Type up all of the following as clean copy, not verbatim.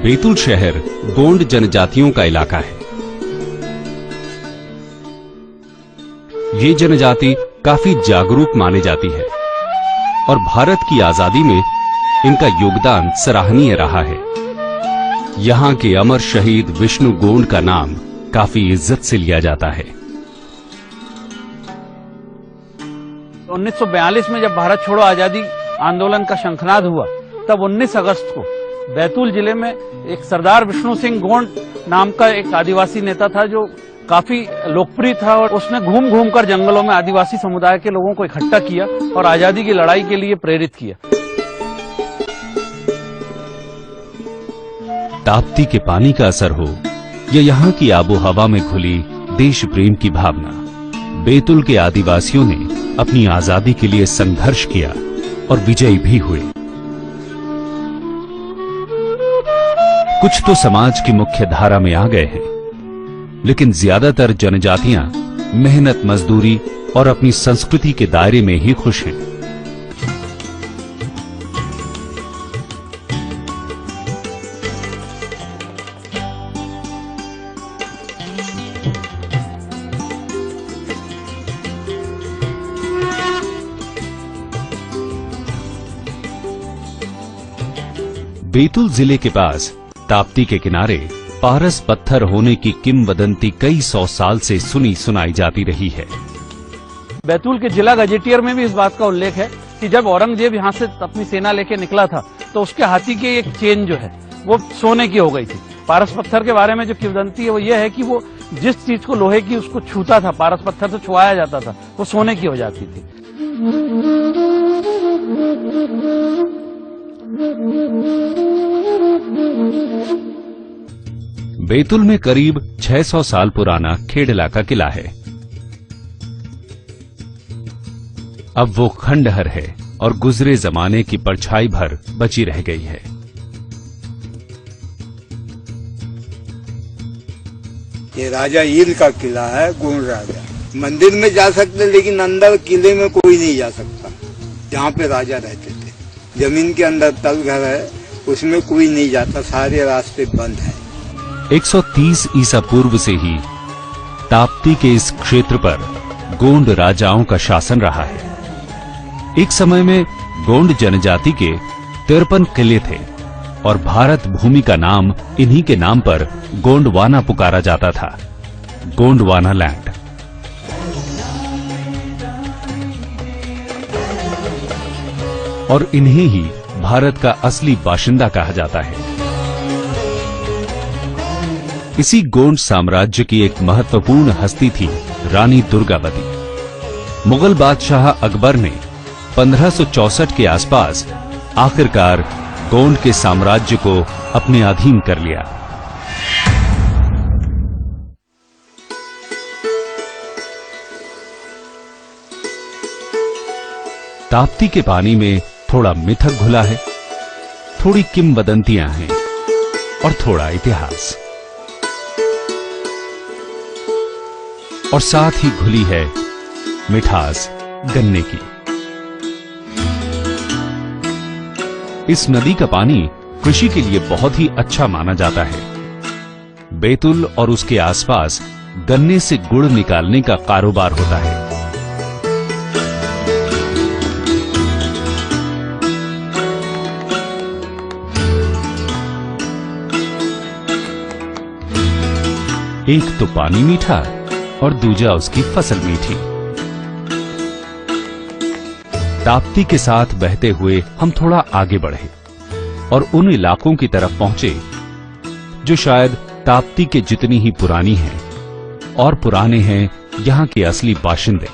बैतूल शहर गोंड जनजातियों का इलाका है। ये जनजाति काफी जागरूक मानी जाती है और भारत की आजादी में इनका योगदान सराहनीय रहा है। यहाँ के अमर शहीद विष्णु गोंड का नाम काफी इज्जत से लिया जाता है। 1942 में जब भारत छोड़ो आजादी आंदोलन का शंखनाद हुआ, तब 19 अगस्त को बैतूल जिले में एक सरदार विष्णु सिंह गोंड नाम का एक आदिवासी नेता था जो काफी लोकप्रिय था, और उसने घूम घूम कर जंगलों में आदिवासी समुदाय के लोगों को इकट्ठा किया और आजादी की लड़ाई के लिए प्रेरित किया। ताप्ती के पानी का असर हो या यहाँ की आबो हवा में घुली देश प्रेम की भावना, बैतूल के आदिवासियों ने अपनी आजादी के लिए संघर्ष किया और विजयी भी हुए। कुछ तो समाज की मुख्य धारा में आ गए हैं, लेकिन ज्यादातर जनजातियां मेहनत मजदूरी और अपनी संस्कृति के दायरे में ही खुश हैं। बैतूल जिले के पास ताप्ती के किनारे पारस पत्थर होने की किंवदंती कई 100 साल से सुनी सुनाई जाती रही है। बैतूल के जिला गजेटियर में भी इस बात का उल्लेख है कि जब औरंगजेब यहाँ से अपनी सेना लेके निकला था तो उसके हाथी की एक चेन जो है वो सोने की हो गई थी। पारस पत्थर के बारे में जो किंवदंती है वो ये है कि वो जिस चीज को लोहे की उसको छूता था, पारस पत्थर से छुआया जाता था, वो सोने की हो जाती थी। बैतूल में करीब 600 साल पुराना खेड़ला का किला है। अब वो खंडहर है और गुजरे जमाने की परछाई भर बची रह गई है। ये राजा ईल का किला है, गोंड राजा। मंदिर में जा सकते लेकिन अंदर किले में कोई नहीं जा सकता। जहाँ पे राजा रहते थे जमीन के अंदर तल घर है, उसमें कोई नहीं जाता, सारे रास्ते बंद हैं। 130 ईसा पूर्व से ही ताप्ती के इस क्षेत्र पर गोंड राजाओं का शासन रहा है। एक समय में गोंड जनजाति के 53 किले थे और भारत भूमि का नाम इन्हीं के नाम पर गोंडवाना पुकारा जाता था, गोंडवाना लैंड। और इन्हें ही भारत का असली बाशिंदा कहा जाता है। इसी गोंड साम्राज्य की एक महत्वपूर्ण हस्ती थी रानी दुर्गावती। मुगल बादशाह अकबर ने 1564 के आसपास आखिरकार गोंड के साम्राज्य को अपने अधीन कर लिया। ताप्ती के पानी में थोड़ा मिथक घुला है, थोड़ी किंवदंतियां हैं और थोड़ा इतिहास, और साथ ही घुली है मिठास गन्ने की। इस नदी का पानी कृषि के लिए बहुत ही अच्छा माना जाता है। बैतूल और उसके आसपास गन्ने से गुड़ निकालने का कारोबार होता है। एक तो पानी मीठा और दूजा उसकी फसल मीठी। ताप्ती के साथ बहते हुए हम थोड़ा आगे बढ़े और उन इलाकों की तरफ पहुंचे जो शायद ताप्ती के जितनी ही पुरानी हैं और पुराने हैं यहाँ के असली बाशिंदे।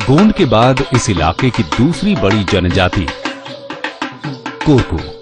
गोंड के बाद इस इलाके की दूसरी बड़ी जनजाति कोको।